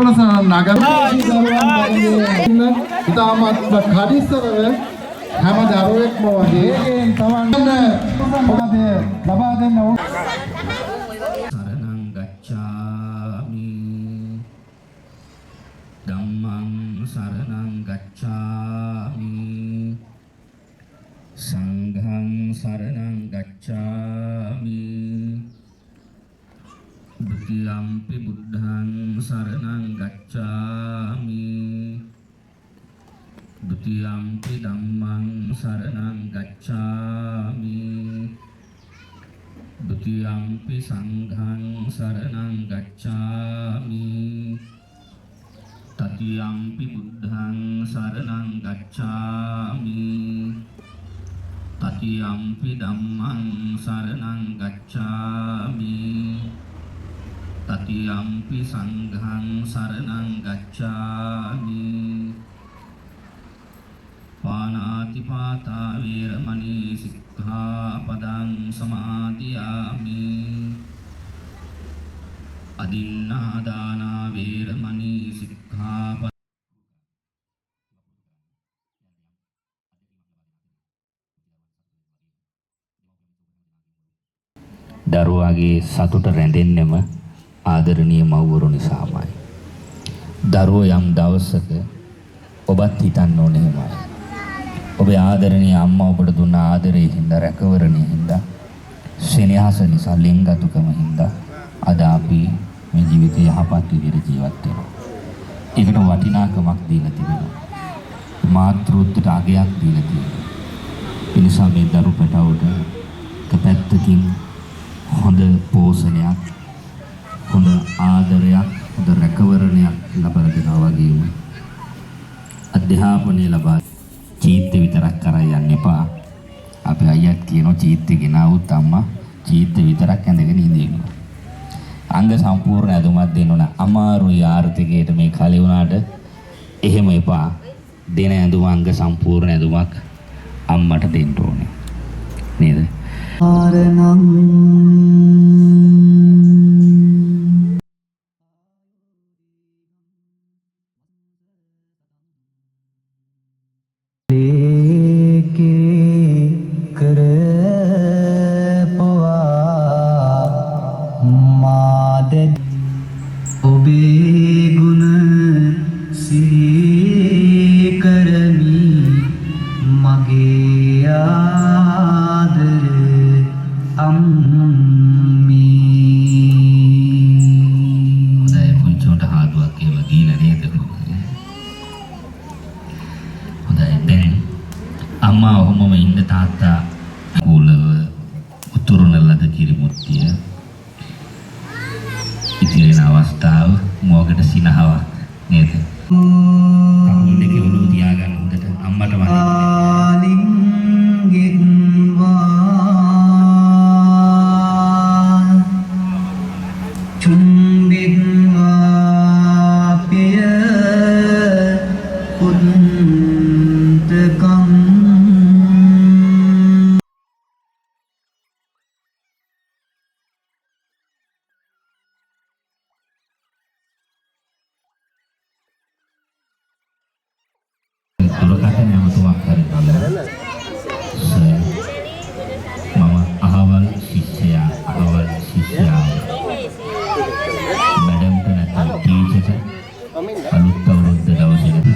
11 නගරයේ ඉතාමත් කඩිස්සරව හැම දරුවෙක්ම වගේ තමන්ට ලබා දෙන්න ඕන. සරණං ගච්ඡාමි ධම්මං සරණං ගච්ඡාමි සංඝං සරණං ගච්ඡාමි ဒုတိယံ පි බුද්ධං සරණං ගච්ඡාමි ဒုတိယံ පි ධම්මං සරණං ගච්ඡාමි ဒုတိယံ පි සංඝං සරණං ගච්ඡාමි တတိယံ පි බුද්ධං සරණං ගච්ඡාමි တတိယံ පි ධම්මං සරණං ගච්ඡාමි တတိယံ පි සංඝං සරණං ගච්ඡාමි ปานาติปาตาเวรมณีสิกขาปดังสมาธิยามิอดินนาดานาเวรมณีสิกขาปදරුවාගේ සතුට රැඳෙන්නෙම ආදරණීය මව්වරු නිසාමයි. දරුවෝ යම් දවසක ඔබත් හිතන්න ඕනේ එහෙමයි. ඔබේ ආදරණීය අම්මා ඔබට දුන්න ආදරේ හින්දා රැකවරණේ හින්දා සෙනෙහස නිසා ලෙන්ගතුකම හින්දා අද අපි මේ ජීවිතය යහපත් විදිහට ජීවත් වෙනවා. ඒකට වටිනාකමක් දීලා තිබෙනවා. මාතෘත්වයට අගයක් දීලා තියෙනවා. ඒ නිසා මේ දරු පැටවුට කපැත්තකින් හොඳ පෝෂණයක් හොඳ ආදරයක් හොඳ රැකවරණයක් ලබා දෙනවා වගේම අධ්‍යාපනය ලබා චීත්ත විතරක් කරා යන්න එපා. අපි අයියත් කියනවා චීත්ත ගෙනාවුත් අම්මා චීත්ත විතරක් ඇඳගෙන ඉඳිනවා. අංග සම්පූර්ණ ඇඳුමක් දෙන්න ඕන. අමාරුයි ආර්ථිකයට මේ කලේ වුණාට එහෙම එපා. දෙන ඇඳුම අංග සම්පූර්ණ ඇඳුමක් අම්මට දෙන්න ඕනේ. නේද? ආරණං අම්මා ඔහොමම ඉන්න තාත්තා කූලව උතුරන ලද කිරිමුත්තිය ඉතිරෙන අවස්ථාව මොකට සිනහවක් නේද? කකුල් දෙක ඔලුව තියාගන්න හොඳට අම්මට දුරකථන ඇමතුමක් කරගන්න. මම අහවල් ශිෂ්‍යයා මැඩම්ට නැත්නම් ටීචර්ට අලුත් අවුරුද්ද දවසේ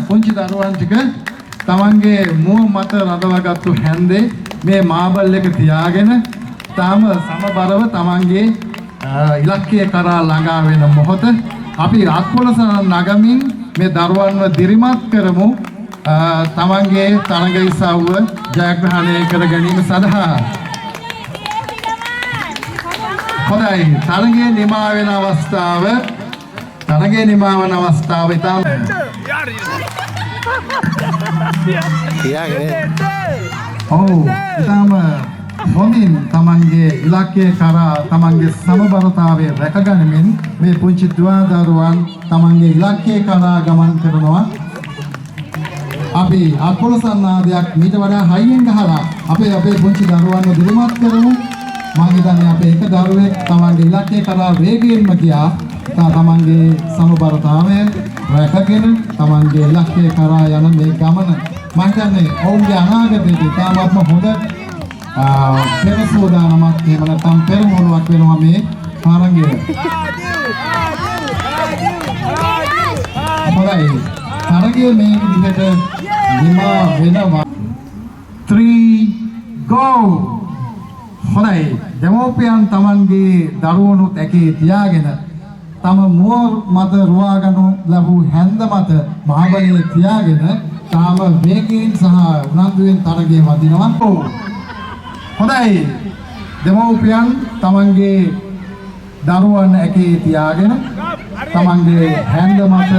පුංචි දරුවන් ටික තමන්ගේ මුව මත රඳවාගත්තු හැන්දේ මේ මාබල් එක තියාගෙන තාම සමබරව තමන්ගේ ඉලක්කය කරා ළඟා වෙන මොහොත අපි අත්පොළස නගමින් මේ දරුවන්ව දිරිමත් කරමු තමන්ගේ තරඟ ඉසව්ව ජයග්‍රහණය කර ගැනීම සඳහා. හොඳයි, තරඟයේ නිමා වෙන අවස්ථාව ඉතාම ඉතාම හොඳින් තමන්ගේ ඉලක්කය කරා තමන්ගේ සමබරතාවය රැකගනිමින් මේ පුංචි දුවදරුවන් තමන්ගේ ඉලක්කය කරා ගමන් කරනවා. අපි අත්පොළසන්නාදයක් මීට වඩා හයියෙන් ගහලා අපේ පුංචි දරුවන්ව දිරිමත් කරමු. මම හිතන්නේ අපේ එක දරුවෙක් තමන්ගේ ඉලක්කය කරා වේගයෙන්ම ගියා. තමන්ගේ සමබරතාවය රැකගෙන තමන්ගේ ඉලක්කය කරා යන මේ ගමන මම හිතන්නේ ඔවුන්ගේ අනාගතයට ඉතාමත්ම හොඳ පෙර සූදානමක් එහෙම නැත්නම් පෙරමුණක් වෙනවා මේ තරඟය. හොඳයි, තරඟය මේ විදිහට නිමා වෙනවා. 3 go. හොඳයි, දෙමෝපියන් තමන්ගේ දරුවනුත් ඇකේ තියාගෙන තම මුව මත රුවා ගනු ලැබූ හැන්ද මත මහබලිය තියාගෙන තාම වේගයෙන් සහ උනන්දුවෙන් තරගයේ වදිනවා. හොඳයි, දෙමෝපියන් තමන්ගේ දරුවන් ඇකේ තියාගෙන තමන්ගේ හැන්ද මත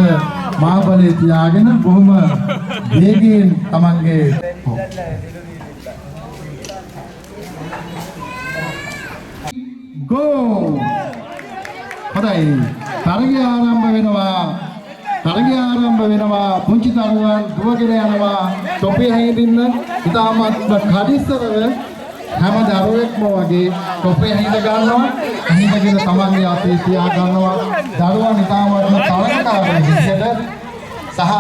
මහබලිය තියාගෙන බොහොම වේගයෙන් තමන්ගේ go. හොඳයි, තරගය ආරම්භ වෙනවා. පුංචි දරුවන් දුවගෙන යනවා. තොපේ හැඳින්න ඉතාමත් කඩිස්සරව හැම දරුවෙක්ම වගේ තොපේ හැඳ ගන්නවා. හැඳගෙන තමන්ගේ අතේ තියා ගන්නවා. දරුවන් ඉතාමත්ම තරගකාරී විදිහට සහ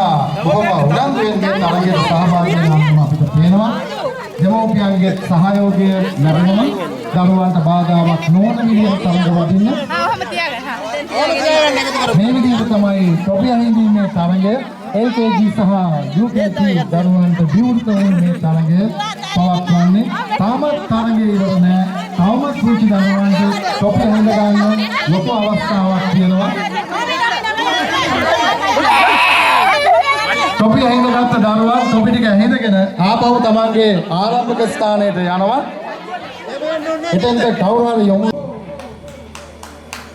බොහොම උනන්දුවෙන් මේ තරගයට සහභාගී වෙනවා අපිට පේනවා. දෙමෝපියන්ගේ සහයෝගය ලැබෙනවා. දරුවන්ට බාධාවක් නොවන විදිහට තරඟ වදින්න. මේ විදිහට තමයි තොපිය හිඳින්නේ තරඟය. LKG සහ UKG දරුවන්ට විවෘත වන මේ තරඟය පවත්වන්නේ. තාමත් තරඟය ඉවර නෑ. තවමත් පුංචි දරුවන්ට තොපිය හිඳ ගන්න ලොකු අවස්ථාවක් තියෙනවා. තොපිය හිඳගත්ත දරුවා තොපි ටික හිඳගෙන ආපහු තමන්ගේ ආරම්භක ස්ථානයට යනවා. එතෙන්ට කවුරු හරි යමු.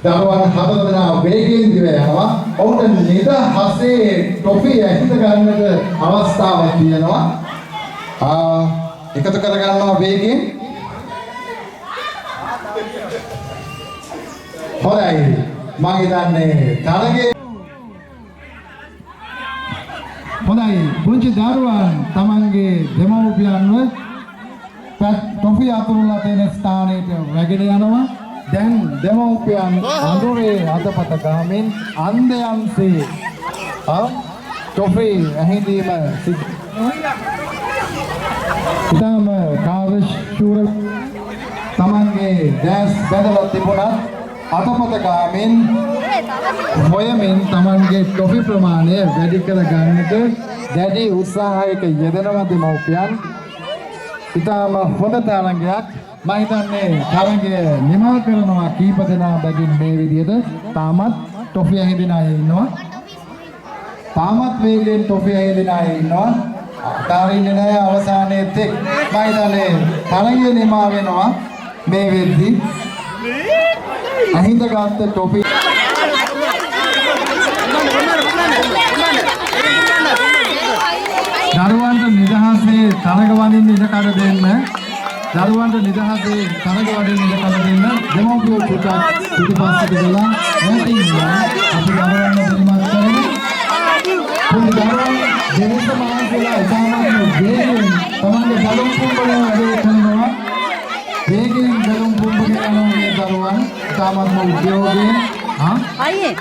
දරුවන් 4 දෙනා වේගයෙන් දිව යනවා. ඔවුන්ට නිදහසේ ටොෆි ඇහිඳ ගන්නට අවස්ථාවක් තියෙනවා. එකතු කර ගන්නවා වේගයෙන්. හොඳයි, මම හිතන්නේ තරගයේ හොඳයි, පුංචි දරුවන් තමන්ගේ දෙමව්පියන්ව ටොෆි අතුරුලා තියෙන ස්ථානයට රැගෙන යනවා. දැන් දෙමව්පියන් අඳුරේ අතපත ගාමින් අන්දයන්සේ ටොෆි ඇහිඳීම සිදු. ඉතාම කාර්යශූර තමන්ගේ දැස් බැදලා තිබුණත් අතපත ගාමින් හොයමින් තමන්ගේ ටොෆි ප්‍රමාණය වැඩි කර ගන්නට දැඩි උත්සාහයක යෙදෙනවා දෙමව්පියන්. ඉතාම හොඳ තරඟයක්. මම හිතන්නේ තරඟය නිමා කරනවා කීප දෙනා බැගින් මේ විදිහට. තාමත් ටොෆි ඇහිඳින අය ඉන්නවා. තාමත් වේගයෙන් ටොෆි ඇහිඳින අය ඉන්නවා. අතාරින්නේ නැහැ අවසානයේ තෙක්. මම හිතන්නේ තරඟය නිමා වෙනවා මේ වෙද්දී. අහිඳගත් ටොපි දරුවන්ට නිදහසේ තරඟ වදින්න ඉඩ කඩ දෙන්න. දෙමව්පියෝ පුතා පිටිපස්සට ගලා නැතිනම් අපි දරුවන්ව පිළිමත් කරමු. පුංචි දරුවන් දෙවිත මහන්සියලා ඉතාමත් වේගයෙන් තමන්ගේ බැලුම් පුම්බන වැඩේ කරනවා. වේගයෙන් බැලුම් පුම්බන යනවා මේ දරුවන්. ඉතාමත්ම උද්‍යෝගයෙන් අයියේ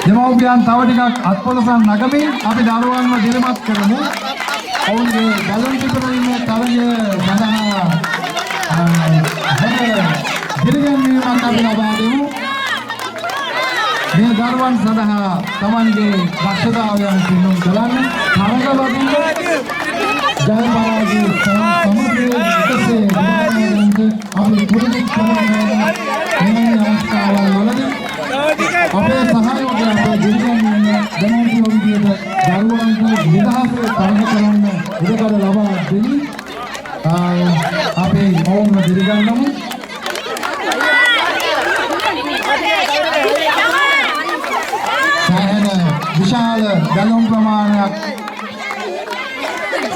දෙමව්පියන් තව ටිකක් අත්පොළසන් නගමින් අපි දරුවන්ව දිරිමත් කරමු. ඔවුන්ගේ බැලුම් පිපිරීමේ තරගය සඳහා දිරිගැන්වීමක් අපි ලබා දෙමු. මේ දරුවන් සඳහා තමන්ගේ දක්ෂතාවයන් පෙන්වන්න කරන්න තරඟවදින්න ජය පරාජය සමගිය එකසේ ගමනට අපි පුරුදු කරනවා මේ අවස්ථාවල් වලදී අපේ සහයෝගය අපේ දෙවියන් දැනුම් විදියට දරුවන්ට නිදහසේ තරඟ කරන්න ඉඩකඩ ලබා දෙන්න අපේ ඕම දිරිගන්නමු විශාල බැලුම් ප්‍රමාණයක්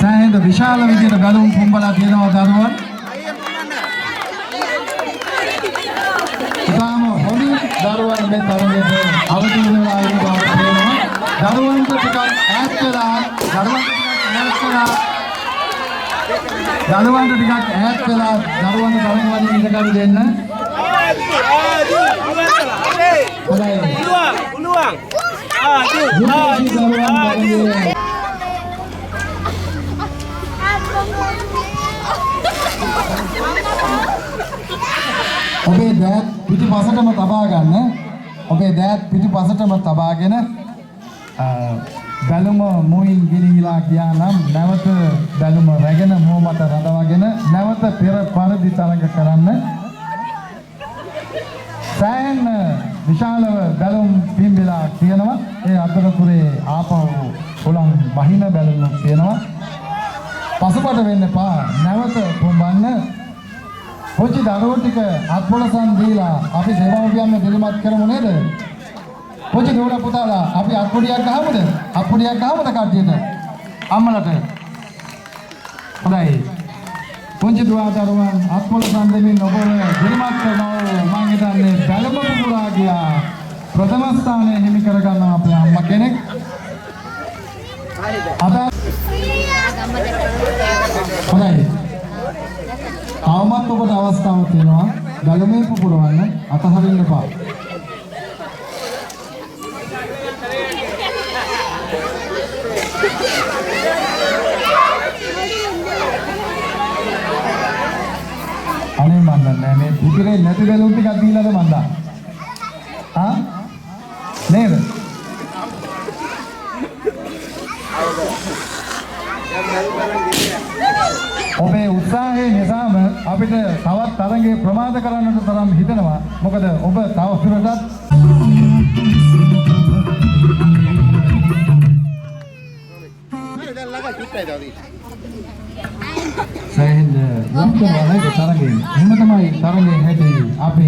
සෑහෙන විශාල විදිහට බැලුම් පුම්බලා තියෙනවා දරුවන්. ඉතාම හොඳින් දරුවන් මේ තරඟයට අවතීර්ණ වෙලා ඉන්න බව පේනවා. දරුවන්ට ටිකක් ඈත් වෙලා දරුවන්ට තරඟ වලින් ඉඳ ගන්න දෙන්න. ඔබේ දෑත් පිටිපසටම තබා ගන්න. ඔබේ දෑත් පිටිපසටම තබාගෙන බැලුම මුවින් ගිලිහිලා ගියා නම් නැවත බැලුම රැගෙන මුව මත රඳවාගෙන නැවත පෙර පරිදි තරඟ කරන්න. සෑහෙන විශාලව බැලුම් පිම්බිලා තියෙනවා. ඒ අතරතුරේ ආපහු හුලං බහින බැලුම් තියෙනවා. පසුබට වෙන්න එපා. නැවත පොඹන්න. පොඩි දරුවෝ ටික අත්පොලසන් දීලා අපි දෙමව්පියන්ව දිරිමත් කරමු නේද? පොඩි දෝලා පුතාලා අපි අත්පොඩියක් ගහමුද? අත්පොඩියක් ගහමුද කට්ටියට? අම්මලට. හොඳයි. පුංචි දුවදරුවන් අත්පොලසන් දෙමින් ඔබව දිරිමත් කරනවා. මම හිතන්නේ බැලුම පුරා ගියා. ප්‍රථම ස්ථානය හිමි කරගන්නවා අපේ අම්මා කෙනෙක්. හොඳයි. තවමත් ඔබට අවස්ථාවක් තියෙනවා. බැලුමේ පුපුරවන්න අතහරින්න එපා. අනේ මන් දන්නේ මේ පුපුරේ නැති බැලුම් ටිකක් දීලාද මන්දා? ආ? නේද? ඔබේ උත්සාහය නිසාම අපිට තවත් තරඟේ ප්‍රමාද කරන්නට තරම් හිතෙනවා. මොකද ඔබ තවදුරටත් සෑහෙන වන්දනාවක් තරඟේ. එහෙම තමයි තරඟේ හැටි අපි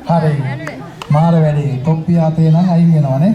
හරි මාර වැඩි තොප්පිය අතේ නම් අයින් වෙනවනේ.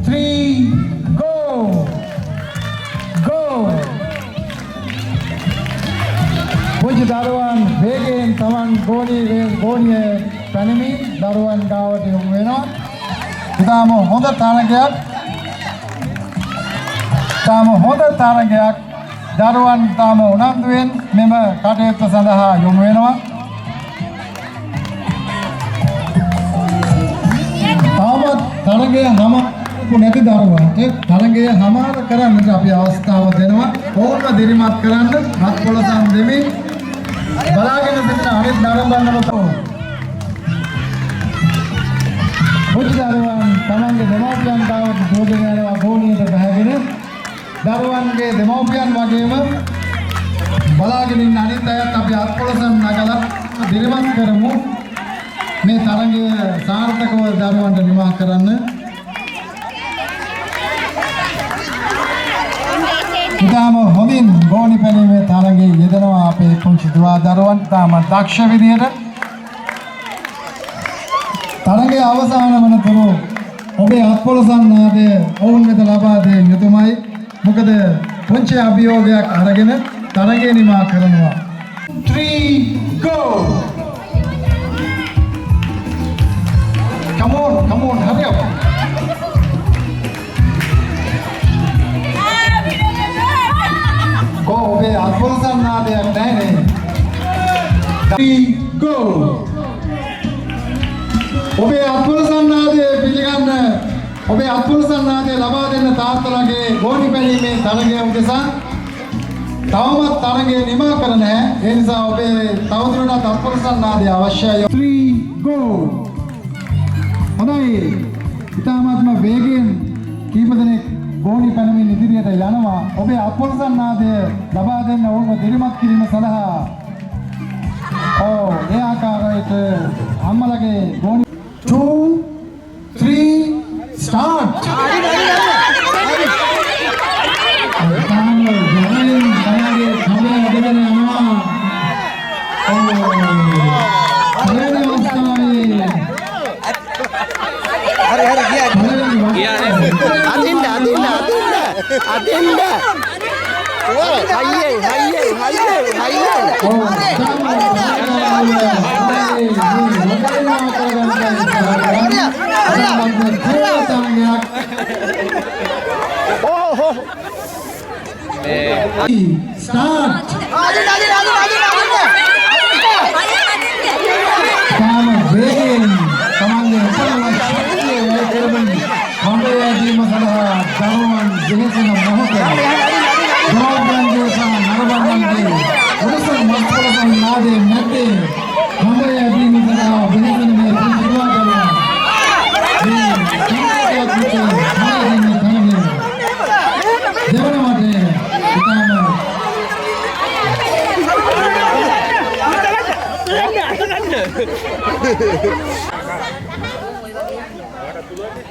Three, go! Go! පුංචි දරුවන් වේගයෙන් Taman ගෝණිය පැනමින් දරුවන් ගාවට යොමු වෙනවා. ඉතාම හොඳ තරගයක්. දරුවන් තාම උනන්දුවෙන් මෙම කටයුත්ත සඳහා යොමු වෙනවා. තාමත් තරගය හමාරු නැති දරුවන්ට තරගය හමාර කරන්නට අපි අවස්ථාව දෙනවා. ඕනම දිරිමත් කරන්න හත් පොළසන් දෙමින් බලාගෙන සිටින අනිත් නරඹන්නලට පුංචි දරුවන් තමන්ගේ දෙමව්පියන් ගාවට දුවගෙන යනවා ගෝණියට බැහැගෙන. දරුවන්ගේ දෙමව්පියන් වගේම බලාගෙන ඉන්න අනිත් අයත් අපි හත් පොළසන් නගලා දිරිමත් කරමු. මේ තරගය සාර්ථකව දරුවන්ට නිමා කරන්න. ඉතාම හොඳින් ගෝණි පැනීමේ තරගයේ යෙදෙනවා අපේ පුංචි දුවා දරුවන්. තාම දක්ෂ විදියට තරගයේ අවසාන වනතුරු ඔබේ අත්පොළසන් නාදය ඔවුන් වෙත ලබා දෙන යුතුමයි. මොකද පුංචි අභියෝගයක් අරගෙන තරගය නිමා කරනවා. 3 go! Come on, hurry up. Go, obey. Atpolsan naadයක් නැහැ නේ. 3 go. ඔබේ අත්පොළසන් නාදය පිළිගන්න. ඔබේ අත්පොළසන් නාදය ලබා දෙන්න තාත්තලාගේ ගෝණි පැනීමේ තරගය උදෙසා තවමත් තරගය නිමා කර නැහැ. ඒ නිසා ඔබේ තවදුරටත් අත්පොළසන් නාදය අවශ්‍යයි. 3 go. හොඳයි. ඉතාමත්ම වේගයෙන් කීප දෙනෙක් ගෝණි පැනමින් ඉදිරියට යනවා. ඔබේ අත්පොළසන් නාදය ලබා දෙන්න ඕන දිරිමත් කිරීම සඳහා ඒ ආකාරයට අම්මලගේ ගෝණි 2 3 start. Start. Come begin. Tamangge usalama shaktiye welcome. Hambe di masala daruwan jehesena mohote. Daruwan jesa narabange. Urusan maspolasan nade nade. Hambe di masala jehesena me kunjua daruwan.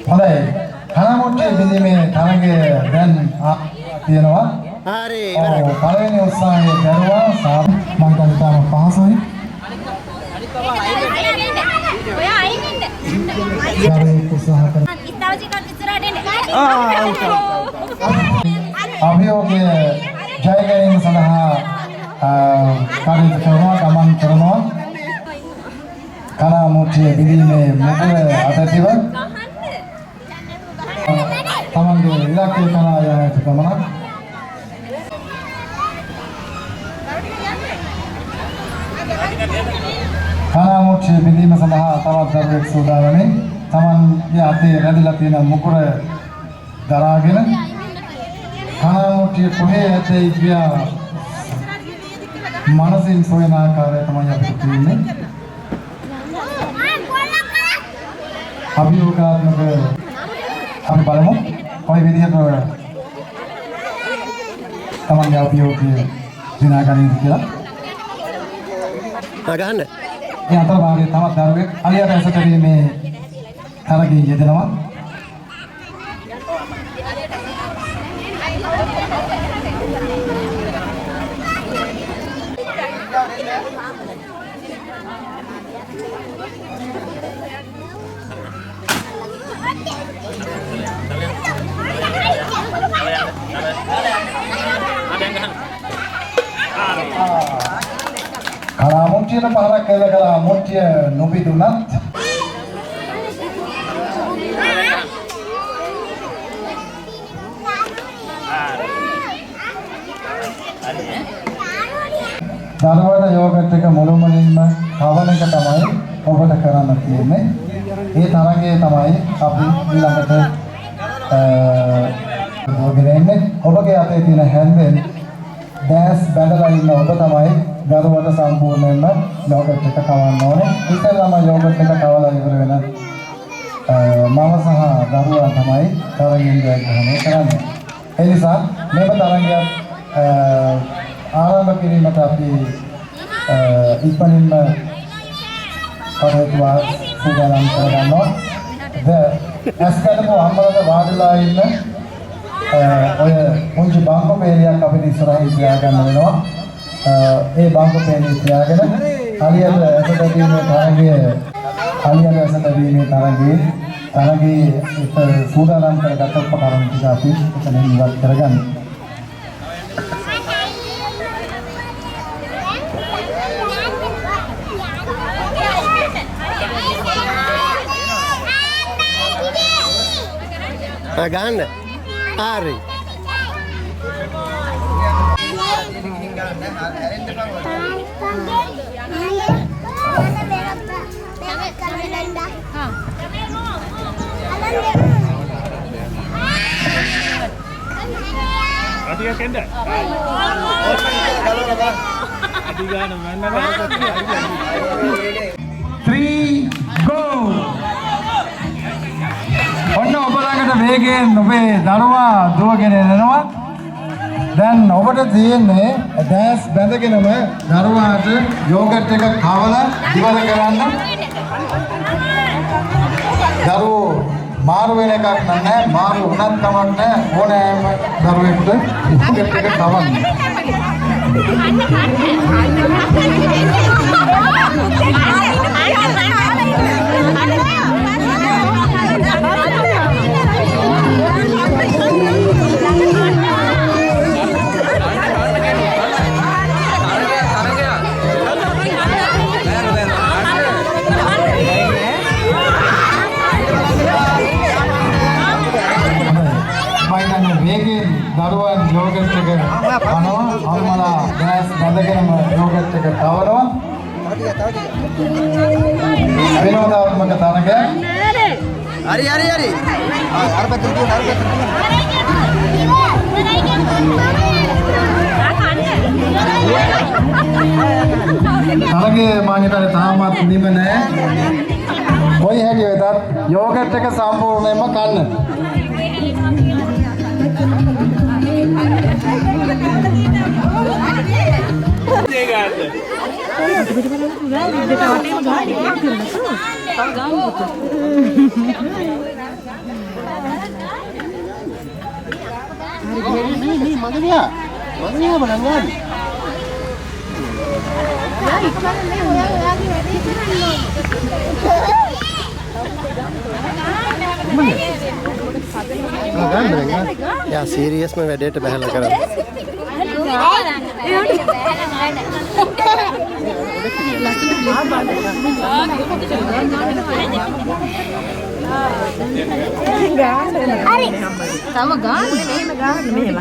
හොඳයි. කනමුට්ටේ බෙදීමේ තරගය දැන් තියෙනවා. හරි ඉවරයි. පළවෙනි උත්සාහයේ දරුවා මම හිතන්නේ තාම පහසුයි. ඔයා අයින් ඉන්න. හරි උත්සාහ කරමු. ඉතාවචිකක් ඉස්සරහට එන්න. අභියෝගය ජය ගැනීම සඳහා කටයුතු කරනවා ගමන් කරනවා. කනමුට්ටේ බෙදීමේ මුදුන අතතිව තමන්ගේ ඉලක්කය කරා යන්නට ගමනක්. කනමුට්ටේ බෙදීම සඳහා තවත් දරුවෙක් සූදානම්නේ. තමන්ගේ අතේ රැඳිලා තියෙන මුකුර දරාගෙන කනමුට්ටිය කොහේ ඇතේ කියා මනසින් සොයන ආකාරය තමයි අපිට තියෙන්නේ. අභියෝගාත්මක අපි බලමු කොයි විදිහට තමන්ගේ අභියෝගය දිනාගන්නද කියලා. ගහන්න. මේ අතර භාගයේ තවත් දරුවෙක් අලියට ඇසතරීමේ තරගයේ යෙදෙනවා. Kalau muncul pahala kalau muncul nubi dunat. දරුවට යෝගට් එක මුළුමනින්ම කවන එක තමයි ඔබට කරන්න තියෙන්නේ. ඒ තරගය තමයි අපි ඊළඟට දුවගෙන එන්නේ. ඔබගේ අතේ තියෙන හැන්දෙන් ඩෑස් බැඳලා ඉන්න ඔබ තමයි දරුවට සම්පූර්ණයෙන්ම යෝගට් එක කවන්න ඕනේ. ඉතින්ම යෝගට් එක කවලා ඉවර වෙන මම සහ දරුවා තමයි තරගයෙන් ජයග්‍රහණය කරන්නේ. ඒ නිසා මේක තරගයක් ආරම්භ කිරීමට අපි ඉක්මනින්ම කටයුතු සූදානම් කරගන්නවා. ඇස්කඩපු අම්මලට වාඩිලා ඉන්න ඔය පුංචි බංකො පේලියක් අපිට ඉස්සරහින් තියාගන්න වෙනවා. ඒ බංකො පේලිය තියාගෙන අලියට ඇසදීමේ තරගයේ සූදානම් කරගත්ත උපකරණ ටික අපි එතනින් ඉවත් කරගන්නවා. Ganda. Ari. Three, go! ඔන්න ඔබ ළඟට වේගයෙන් ඔබේ දරුවා දුවගෙන එනවා. දැන් ඔබට තියෙන්නේ ඩෑස් බැඳගෙනම දරුවාට යෝගට් එක කවලා ඉවර කරන්න. දරුවෝ මාරු වෙන එකක් නැහැ. මාරු වුණත් කමක් නැහැ. ඕනෑම දරුවෙකුට යෝගට් එක කවන්න. දරුවන් යෝගට් එක කනවා අම්මලා ගෑස් බඳගෙනම යෝගට් එක කවනවා. විනෝදාත්මක තරගයක්. Ari. Arba turun. තරගයේ මානිටරේ තාමත් නිම නැහැ. කොයි හැටි වෙතත් යෝගට් එක සම්පූර්ණයෙන්ම කන්න. Ya serius mah වැඩේට බහලා කරා. Ari, sama gana මෙහෙම ගන්න මෙහෙම.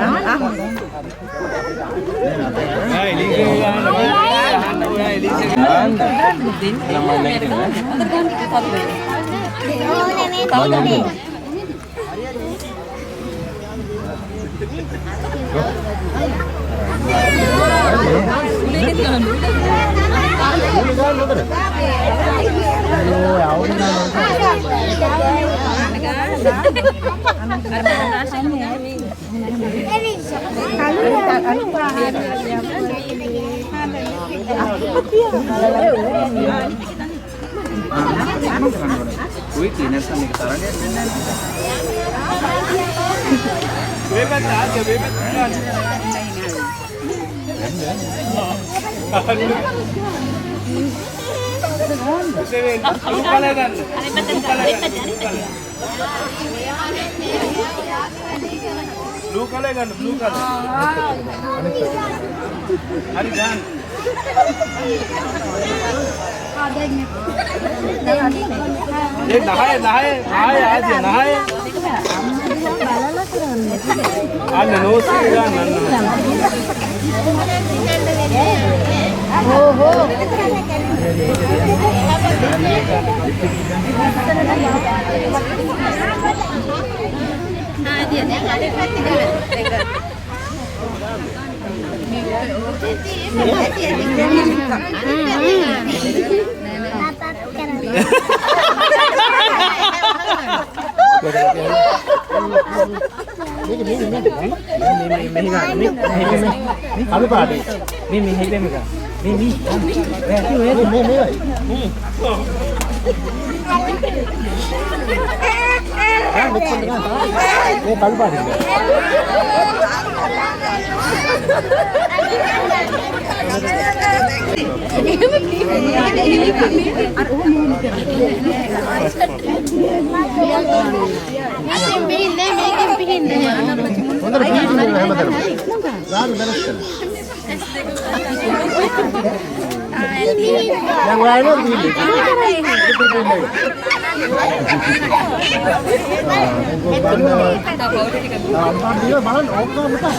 Blue color kan, blue color. Hari gan. Ye nahaye aja nahaye. Anne no sih gan Alu padi. Ini hebe mega. Ini. Ini kalu padi. Yang lainnya begini. Dia malah oke betul.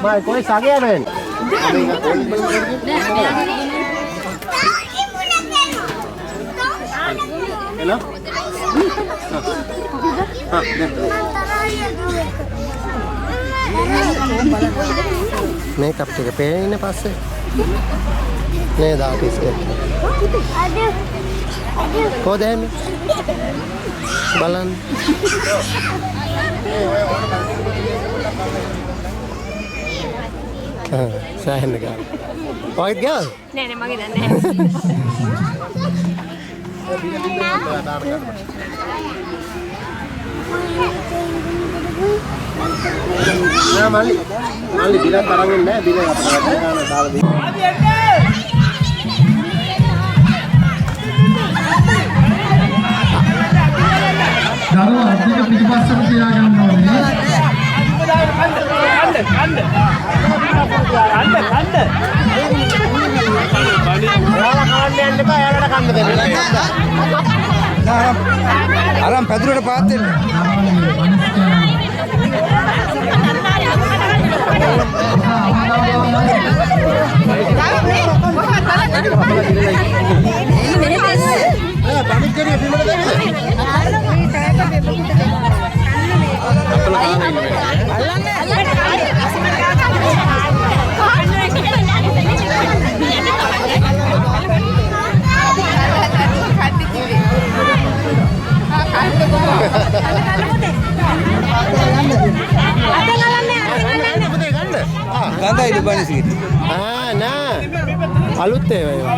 Mai koi sage aben. Hello. Makeup එක පේන්නේ පස්සේ නේද artist එක කොහෙද බලන්න සෑහෙන ගාන ඔයත් ගාන නෑ මගේ දන්නේ නෑ මල්ලි බිල තරම් නෑ බිල අපිට ගාන දාලා දෙන්න දරුවා අධික පිටිපස්සට තියාගන්න ඕනේ. අරන් පැදුරට පාත් දෙන්න. ගඳයි දුබන්නේ සිට. නෑ අලුත් ඒවා.